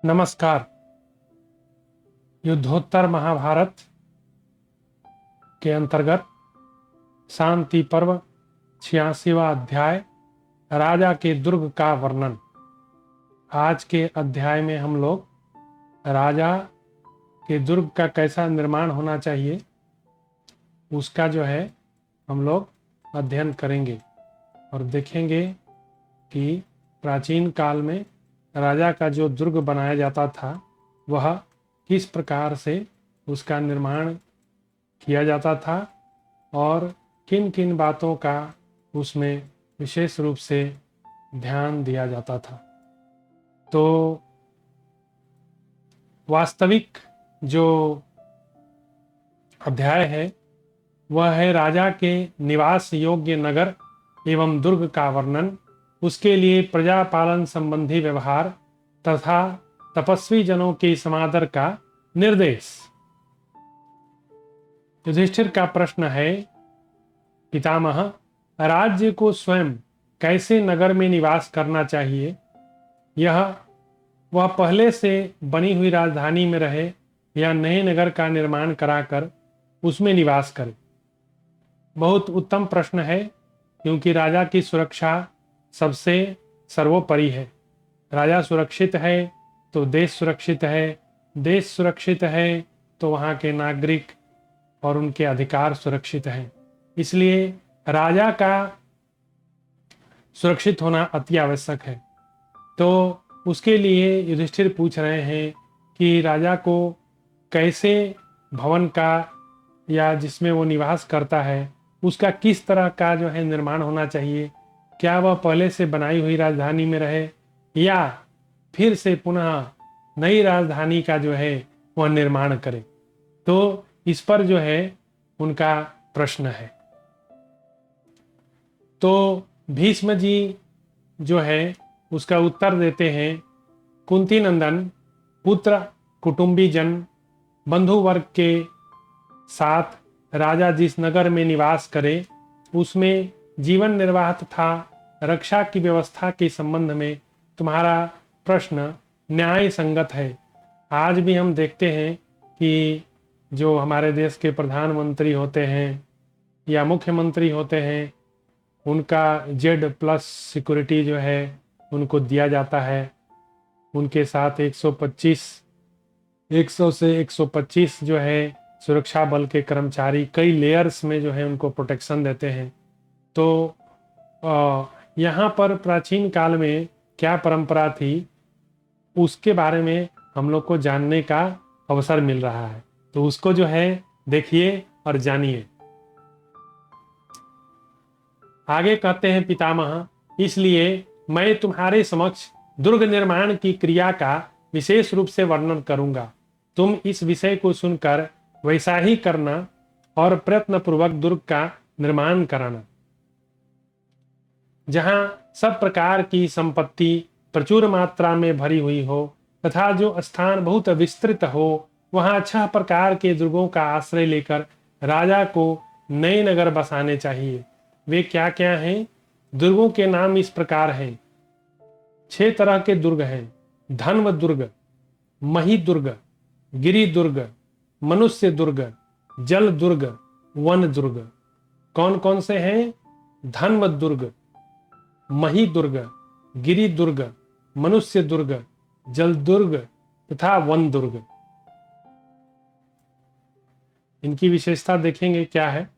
नमस्कार। युद्धोत्तर महाभारत के अंतर्गत शांति पर्व 86वां अध्याय राजा के दुर्ग का वर्णन। आज के अध्याय में हम लोग राजा के दुर्ग का कैसा निर्माण होना चाहिए उसका हम लोग अध्ययन करेंगे और देखेंगे कि प्राचीन काल में राजा का जो दुर्ग बनाया जाता था वह किस प्रकार से उसका निर्माण किया जाता था और किन किन बातों का उसमें विशेष रूप से ध्यान दिया जाता था। तो वास्तविक जो अध्याय है वह है राजा के निवास योग्य नगर एवं दुर्ग का वर्णन, उसके लिए प्रजा पालन संबंधी व्यवहार तथा तपस्वी जनों के समादर का निर्देश। युधिष्ठिर का प्रश्न है, पितामह, राज्य को स्वयं कैसे नगर में निवास करना चाहिए? वह पहले से बनी हुई राजधानी में रहे या नए नगर का निर्माण कराकर उसमें निवास करे? बहुत उत्तम प्रश्न है, क्योंकि राजा की सुरक्षा सबसे सर्वोपरि है। राजा सुरक्षित है तो देश सुरक्षित है, देश सुरक्षित है तो वहाँ के नागरिक और उनके अधिकार सुरक्षित हैं। इसलिए राजा का सुरक्षित होना अति आवश्यक है। तो उसके लिए युधिष्ठिर पूछ रहे हैं कि राजा को कैसे भवन का या जिसमें वो निवास करता है उसका किस तरह का निर्माण होना चाहिए। क्या वह पहले से बनाई हुई राजधानी में रहे या फिर से पुनः नई राजधानी का वह निर्माण करे? तो इस पर उनका प्रश्न है। तो भीष्म जी उसका उत्तर देते हैं, कुंती नंदन, पुत्र, कुटुंबी जन, बंधु वर्ग के साथ राजा जिस नगर में निवास करे उसमें जीवन निर्वाह तथा रक्षा की व्यवस्था के संबंध में तुम्हारा प्रश्न न्याय संगत है। आज भी हम देखते हैं कि जो हमारे देश के प्रधानमंत्री होते हैं या मुख्यमंत्री होते हैं उनका Z+ सिक्योरिटी उनको दिया जाता है। उनके साथ 100 से 125 सुरक्षा बल के कर्मचारी कई लेयर्स में उनको प्रोटेक्शन देते हैं। तो यहाँ पर प्राचीन काल में क्या परंपरा थी उसके बारे में हम लोग को जानने का अवसर मिल रहा है। तो उसको देखिए और जानिए। आगे कहते हैं, पितामह, इसलिए मैं तुम्हारे समक्ष दुर्ग निर्माण की क्रिया का विशेष रूप से वर्णन करूंगा। तुम इस विषय को सुनकर वैसा ही करना और प्रयत्न पूर्वक दुर्ग का निर्माण कराना। जहां सब प्रकार की संपत्ति प्रचुर मात्रा में भरी हुई हो तथा जो स्थान बहुत विस्तृत हो वहां 6 प्रकार के दुर्गों का आश्रय लेकर राजा को नए नगर बसाने चाहिए। वे क्या क्या हैं? दुर्गों के नाम इस प्रकार हैं। 6 तरह के दुर्ग हैं। धन्व दुर्ग, मही दुर्ग, गिरि दुर्ग, मनुष्य दुर्ग, जल दुर्ग, वन दुर्ग। कौन कौन से हैं? धन्व दुर्ग, मही दुर्ग, गिरि दुर्ग, मनुष्य दुर्ग, जल दुर्ग तथा वन दुर्ग। इनकी विशेषता देखेंगे क्या है।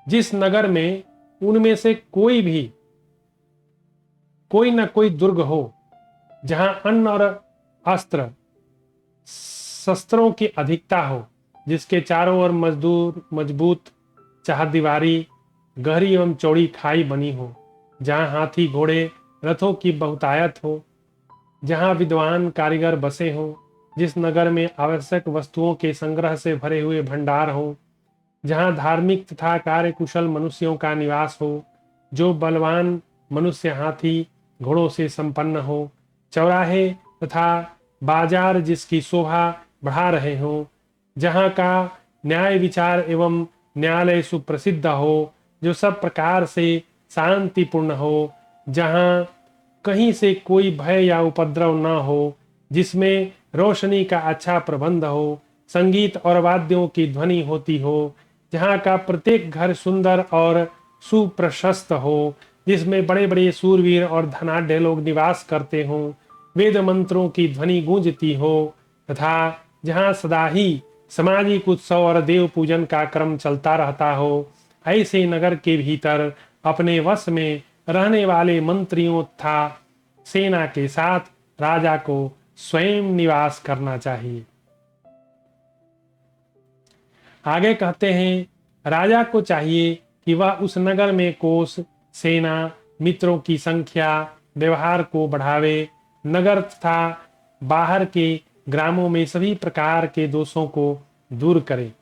जिस नगर में उनमें से कोई न कोई दुर्ग हो, जहां अन्न और अस्त्र शस्त्रों की अधिकता हो, जिसके चारों ओर मजबूत चारदीवारी, गहरी एवं चौड़ी खाई बनी हो, जहां हाथी घोड़े रथों की बहुतायत हो, जहां विद्वान कारीगर बसे हो, जिस नगर में आवश्यक वस्तुओं के संग्रह से भरे हुए भंडार हो, जहां धार्मिक तथा कार्यकुशल मनुष्यों का निवास हो, जो बलवान मनुष्य हाथी घोड़ों से संपन्न हो, चौराहे तथा बाजार जिसकी शोभा बढ़ा रहे हो, जहां का न्याय विचार एवं न्यायालय सुप्रसिद्ध हो, जो सब प्रकार से शांतिपूर्ण हो, जहां कहीं से कोई भय या उपद्रव न हो, जिसमें रोशनी का अच्छा प्रबंध हो, संगीत और वाद्यों की ध्वनि होती हो, जहाँ का प्रत्येक घर सुंदर और सुप्रशस्त हो, जिसमें बड़े बड़े सूरवीर और धनाढ्य लोग निवास करते हों, वेद मंत्रों की ध्वनि गूंजती हो, तथा जहाँ सदा ही सामाजिक उत्सव और देव पूजन का क्रम चलता रहता हो, ऐसे नगर के भीतर अपने वश में रहने वाले मंत्रियों तथा सेना के साथ राजा को स्वयं निवास करना चाहिए। आगे कहते हैं राजा को चाहिए कि वह उस नगर में कोष, सेना, मित्रों की संख्या, व्यवहार को बढ़ावे, नगर तथा बाहर के ग्रामों में सभी प्रकार के दोषों को दूर करे,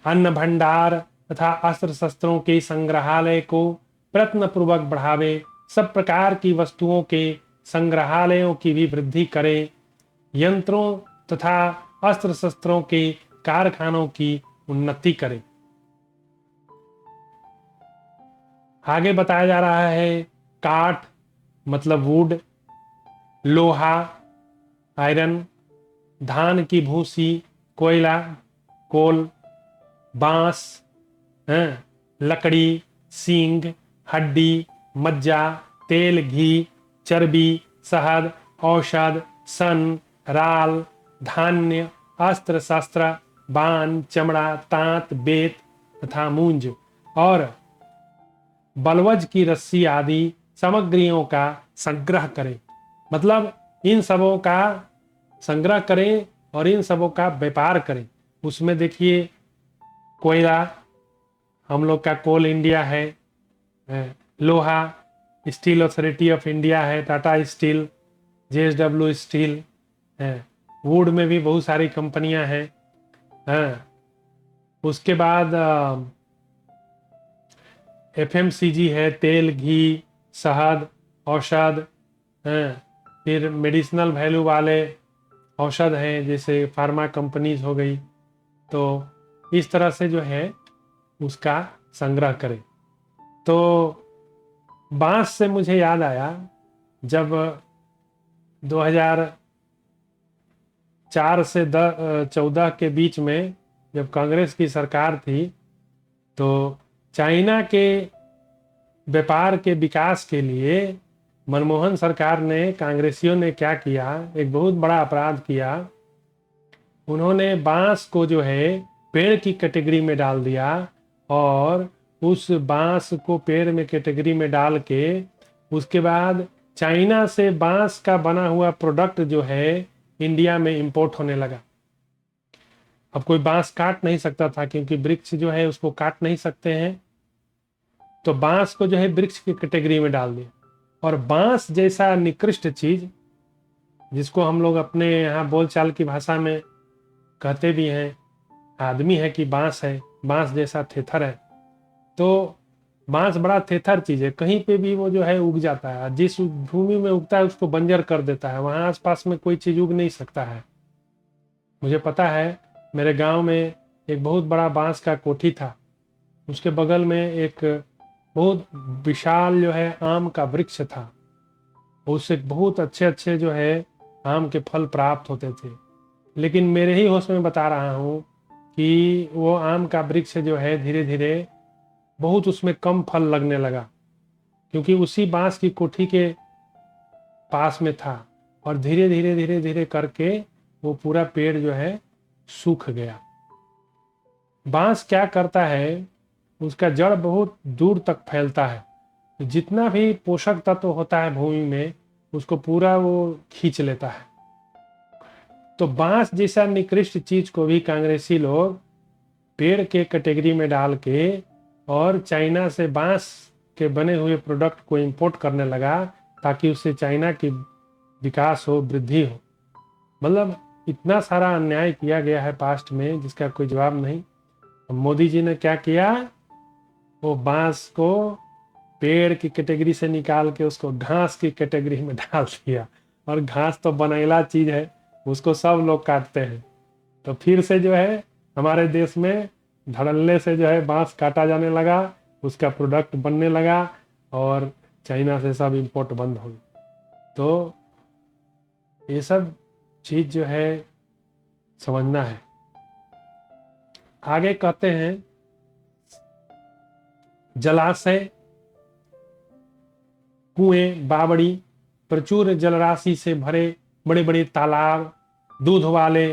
अन्न भंडार तथा अस्त्र शस्त्रों के संग्रहालय को प्रयत्न पूर्वक बढ़ावे, सब प्रकार की वस्तुओं के संग्रहालयों की भी वृद्धि करे, यंत्रों तथा अस्त्र शस्त्रों के कारखानों की उन्नति करे। आगे बताया जा रहा है काठ मतलब वुड, लोहा आयरन, धान की भूसी कोयला कोल, बांस, लकड़ी, सींग, हड्डी, मज्जा, तेल, घी, चर्बी, शहद, औषध, सन, राल, धान्य, अस्त्र शस्त्र, बाण, चमड़ा, तांत, बेत तथा मूंज और बलवज की रस्सी आदि सामग्रियों का संग्रह करें। मतलब इन सबों का संग्रह करें और इन सबों का व्यापार करें। उसमें देखिए कोयला, हम लोग का कोल इंडिया है, लोहा स्टील अथॉरिटी ऑफ इंडिया है, टाटा स्टील, JSW स्टील है, वुड में भी बहुत सारी कंपनियां हैं। उसके बाद FMCG है, तेल, घी, शहद, औषध, फिर मेडिसिनल वैल्यू वाले औषध हैं जैसे फार्मा कंपनीज हो गई। तो इस तरह से जो है उसका संग्रह करें। तो बांस से मुझे याद आया जब 2004 से 14 के बीच में जब कांग्रेस की सरकार थी, तो चाइना के व्यापार के विकास के लिए मनमोहन सरकार ने, कांग्रेसियों ने क्या किया, एक बहुत बड़ा अपराध किया। उन्होंने बांस को जो है पेड़ की कैटेगरी में डाल दिया और उस बांस को पेड़ में कैटेगरी में डाल के उसके बाद चाइना से बांस का बना हुआ प्रोडक्ट जो है इंडिया में इंपोर्ट होने लगा। अब कोई बांस काट नहीं सकता था क्योंकि वृक्ष जो है उसको काट नहीं सकते हैं, तो बांस को जो है वृक्ष की कैटेगरी में डाल दिया। और बांस जैसा निकृष्ट चीज, जिसको हम लोग अपने यहाँ बोलचाल की भाषा में कहते भी हैं, आदमी है कि बांस है, बांस जैसा थेथर है। तो बांस बड़ा थेथर चीज है, कहीं पे भी वो जो है उग जाता है, जिस भूमि में उगता है उसको बंजर कर देता है, वहां आसपास में कोई चीज उग नहीं सकता है। मुझे पता है मेरे गांव में एक बहुत बड़ा बांस का कोठी था, उसके बगल में एक बहुत विशाल जो है आम का वृक्ष था, उससे बहुत अच्छे अच्छे जो है आम के फल प्राप्त होते थे। लेकिन मेरे ही होश में बता रहा हूँ कि वो आम का वृक्ष जो है धीरे धीरे बहुत उसमें कम फल लगने लगा, क्योंकि उसी बांस की कोठी के पास में था, और धीरे धीरे धीरे धीरे करके वो पूरा पेड़ जो है सूख गया। बांस क्या करता है, उसका जड़ बहुत दूर तक फैलता है, जितना भी पोषक तत्व होता है भूमि में उसको पूरा वो खींच लेता है। तो बांस जैसा निकृष्ट चीज को भी कांग्रेसी लोग पेड़ के कैटेगरी में डाल के और चाइना से बांस के बने हुए प्रोडक्ट को इंपोर्ट करने लगा, ताकि उससे चाइना की विकास हो, वृद्धि हो। मतलब इतना सारा अन्याय किया गया है पास्ट में जिसका कोई जवाब नहीं। मोदी जी ने क्या किया, वो बांस को पेड़ की कैटेगरी से निकाल के उसको घास की कैटेगरी में डाल दिया, और घास तो बनैला चीज है, उसको सब लोग काटते हैं। तो फिर से जो है हमारे देश में धड़ल्ले से जो है बांस काटा जाने लगा, उसका प्रोडक्ट बनने लगा, और चाइना से सब इंपोर्ट बंद हो गया। तो ये सब चीज जो है समझना है। आगे कहते हैं जलाशय, कुएं, बावड़ी, प्रचुर जलराशि से भरे बड़े बड़े तालाब, दूध वाले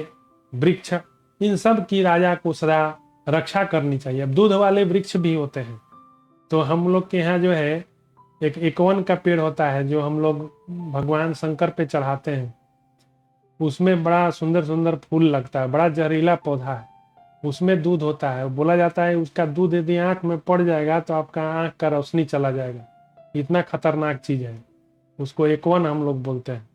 वृक्ष, इन सब की राजा को सदा रक्षा करनी चाहिए। अब दूध वाले वृक्ष भी होते हैं, तो हम लोग के यहाँ जो है एक एकवन का पेड़ होता है जो हम लोग भगवान शंकर पे चढ़ाते हैं। उसमें बड़ा सुंदर सुंदर फूल लगता है, बड़ा जहरीला पौधा है, उसमें दूध होता है। बोला जाता है उसका दूध यदि आंख में पड़ जाएगा तो आपका आंख का रोशनी चला जाएगा, इतना खतरनाक चीज है। उसको एकवन हम लोग बोलते हैं।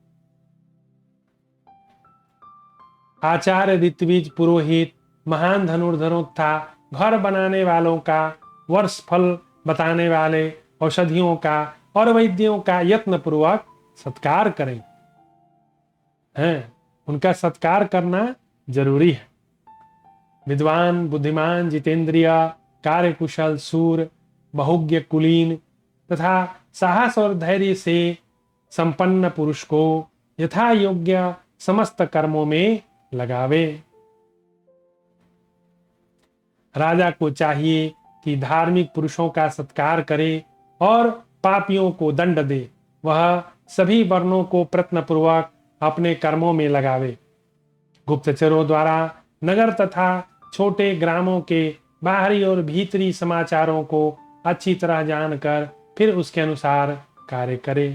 आचार्य ऋत्विज पुरोहित महान धनुर्धरों था, घर बनाने वालों का, वर्ष फल बताने वाले औषधियों का और वैद्यों का यत्न पूर्वक सत्कार करें। हैं, उनका सत्कार करना जरूरी है। विद्वान, बुद्धिमान, जितेंद्रिय, कार्यकुशल, सूर, बहुज्ञ, कुलीन तथा साहस और धैर्य से संपन्न पुरुष को यथा योग्य समस्त कर्मों में लगावे। राजा को चाहिए कि धार्मिक पुरुषों का सत्कार करे और पापियों को दंड दे। वह सभी वर्णों को प्रयत्नपूर्वक अपने कर्मों में लगावे। गुप्तचरों द्वारा नगर तथा छोटे ग्रामों के बाहरी और भीतरी समाचारों को अच्छी तरह जानकर फिर उसके अनुसार कार्य करे।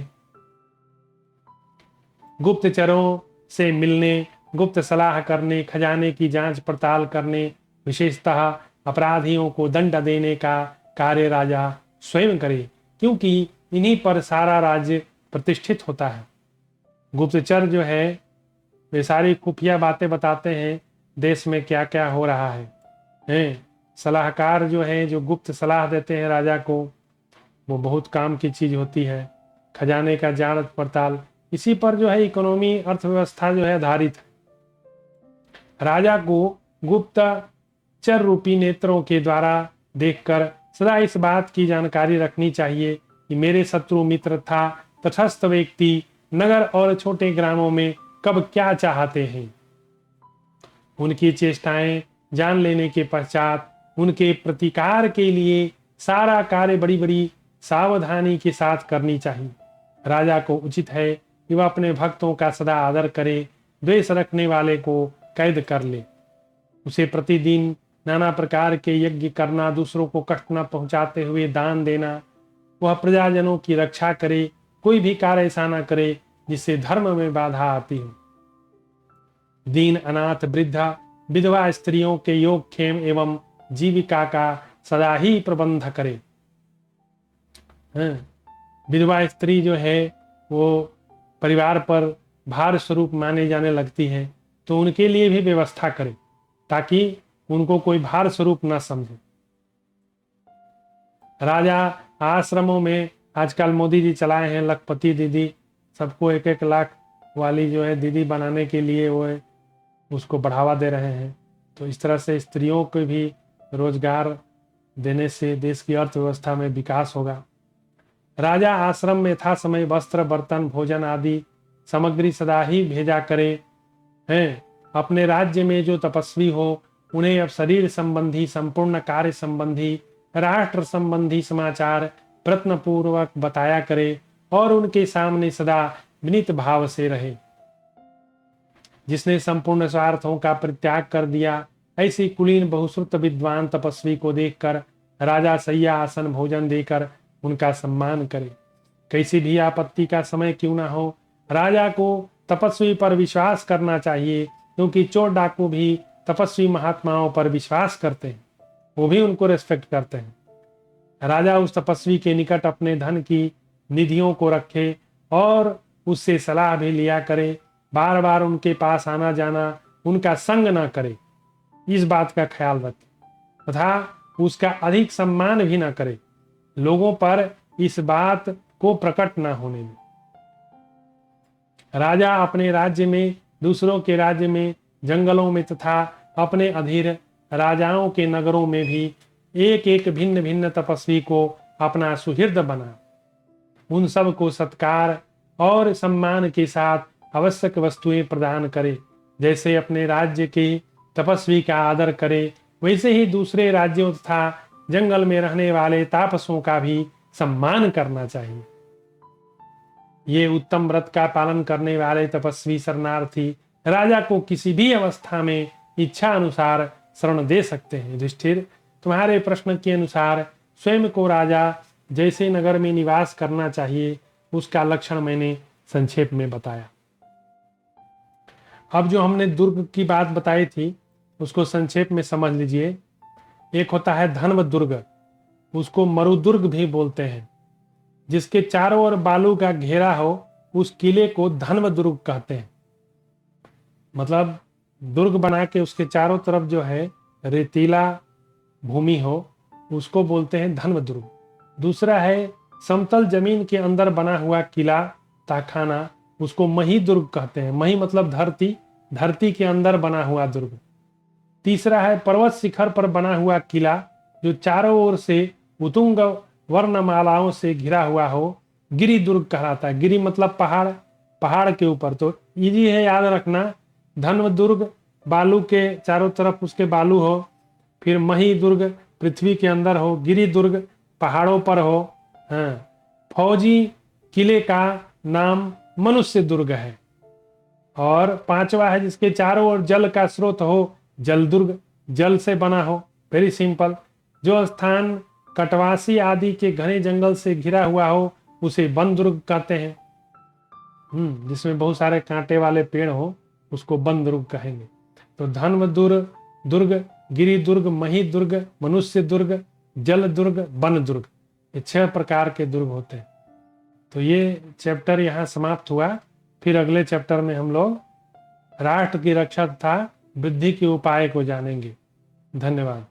गुप्तचरों से मिलने, गुप्त सलाह करने, खजाने की जांच पड़ताल करने, विशेषतः अपराधियों को दंड देने का कार्य राजा स्वयं करे, क्योंकि इन्हीं पर सारा राज्य प्रतिष्ठित होता है। गुप्तचर जो है वे सारी खुफिया बातें बताते हैं, देश में क्या क्या हो रहा है। सलाहकार जो है जो गुप्त सलाह देते हैं राजा को, वो बहुत काम की चीज होती है। खजाने का जांच पड़ताल, इसी पर जो है इकोनॉमी, अर्थव्यवस्था जो है आधारित है। राजा को गुप्तचर रूपी नेत्रों के द्वारा देखकर सदा इस बात की जानकारी रखनी चाहिए कि मेरे शत्रु, मित्र था तटस्थ व्यक्ति नगर और छोटे ग्रामों में कब क्या चाहते हैं। उनकी चेष्टाएं जान लेने के पश्चात उनके प्रतिकार के लिए सारा कार्य बड़ी बड़ी सावधानी के साथ करनी चाहिए। राजा को उचित है कि वह अपने भक्तों का सदा आदर करे, द्वेष रखने वाले को कैद कर ले। उसे प्रतिदिन नाना प्रकार के यज्ञ करना, दूसरों को कष्ट न पहुंचाते हुए दान देना, वह प्रजाजनों की रक्षा करे, कोई भी कार्य ऐसा न करे जिससे धर्म में बाधा आती हो। दीन, अनाथ, वृद्धा, विधवा स्त्रियों के योगक्षेम एवं जीविका का सदा ही प्रबंध करे। विधवा स्त्री जो है वो परिवार पर भार स्वरूप माने जाने लगती है, तो उनके लिए भी व्यवस्था करे ताकि उनको कोई भार स्वरूप ना समझे। राजा आश्रमों में आजकल मोदी जी चलाए हैं लखपति दीदी, सबको 1-1 लाख वाली जो है दीदी बनाने के लिए वो उसको बढ़ावा दे रहे हैं। तो इस तरह से स्त्रियों को भी रोजगार देने से देश की अर्थव्यवस्था में विकास होगा। राजा आश्रम में था समय वस्त्र, बर्तन, भोजन आदि सामग्री सदा ही भेजा करे हैं। अपने राज्य में जो तपस्वी हो उन्हें अब शरीर संबंधी, संपूर्ण कार्य संबंधी, राष्ट्र संबंधी समाचार प्रयत्नपूर्वक बताया करे और उनके सामने सदा विनीत भाव से रहे। जिसने संपूर्ण स्वार्थों का परित्याग कर दिया, ऐसी कुलीन बहुश्रुत विद्वान तपस्वी को देखकर राजा शय्या, आसन, भोजन देकर उनका सम्मान करे। कैसी भी आपत्ति का समय क्यों ना हो, राजा को तपस्वी पर विश्वास करना चाहिए, क्योंकि चोर डाकू भी तपस्वी महात्माओं पर विश्वास करते हैं, वो भी उनको रेस्पेक्ट करते हैं। राजा उस तपस्वी के निकट अपने धन की निधियों को रखे और उससे सलाह भी लिया करे। बार बार उनके पास आना जाना, उनका संग ना करे, इस बात का ख्याल रखे तथा उसका अधिक सम्मान भी ना करे। लोगों पर इस बात को प्रकट ना होने दे। राजा अपने राज्य में, दूसरों के राज्य में, जंगलों में तथा अपने अधीर राजाओं के नगरों में भी एक एक भिन्न भिन्न तपस्वी को अपना सुहृद बना। उन सब को सत्कार और सम्मान के साथ आवश्यक वस्तुएं प्रदान करे। जैसे अपने राज्य के तपस्वी का आदर करे, वैसे ही दूसरे राज्यों तथा जंगल में रहने वाले तापसों का भी सम्मान करना चाहिए। ये उत्तम व्रत का पालन करने वाले तपस्वी शरणार्थी राजा को किसी भी अवस्था में इच्छा अनुसार शरण दे सकते हैं। युधिष्ठिर, तुम्हारे प्रश्न के अनुसार स्वयं को राजा जैसे नगर में निवास करना चाहिए, उसका लक्षण मैंने संक्षेप में बताया। अब जो हमने दुर्ग की बात बताई थी उसको संक्षेप में समझ लीजिए। एक होता है धन्व दुर्ग, उसको मरुदुर्ग भी बोलते हैं। जिसके चारों ओर बालू का घेरा हो उस किले को धन्व दुर्ग कहते हैं। मतलब दुर्ग बना के उसके चारों तरफ जो है रेतीला भूमि हो उसको बोलते हैं धन्व दुर्ग। दूसरा है समतल जमीन के अंदर बना हुआ किला ताखाना, उसको मही दुर्ग कहते हैं। मही मतलब धरती, धरती के अंदर बना हुआ दुर्ग। तीसरा है पर्वत शिखर पर बना हुआ किला जो चारों ओर से उत्तुंग वर्णमालाओं से घिरा हुआ हो, गिरि दुर्ग कहलाता है। गिरि मतलब पहाड़, पहाड़ के ऊपर। तो इजी है याद रखना, धन्व दुर्ग बालू के चारों तरफ उसके बालू हो, फिर मही दुर्ग पृथ्वी के अंदर हो, गिरि दुर्ग पहाड़ों पर हो। हाँ, फौजी किले का नाम मनुष्य दुर्ग है। और पांचवा है जिसके चारों ओर जल का स्रोत हो, जल दुर्ग, जल से बना हो। Very simple. जो स्थान कटवासी आदि के घने जंगल से घिरा हुआ हो उसे वन दुर्ग कहते हैं। जिसमें बहुत सारे कांटे वाले पेड़ हो उसको वन दुर्ग कहेंगे। तो धन्व दुर्ग, गिरि दुर्ग, मही दुर्ग, मनुष्य दुर्ग, जल दुर्ग, वन दुर्ग, ये 6 प्रकार के दुर्ग होते हैं। तो ये चैप्टर यहाँ समाप्त हुआ। फिर अगले चैप्टर में हम लोग राष्ट्र की रक्षा तथा वृद्धि के उपाय को जानेंगे। धन्यवाद।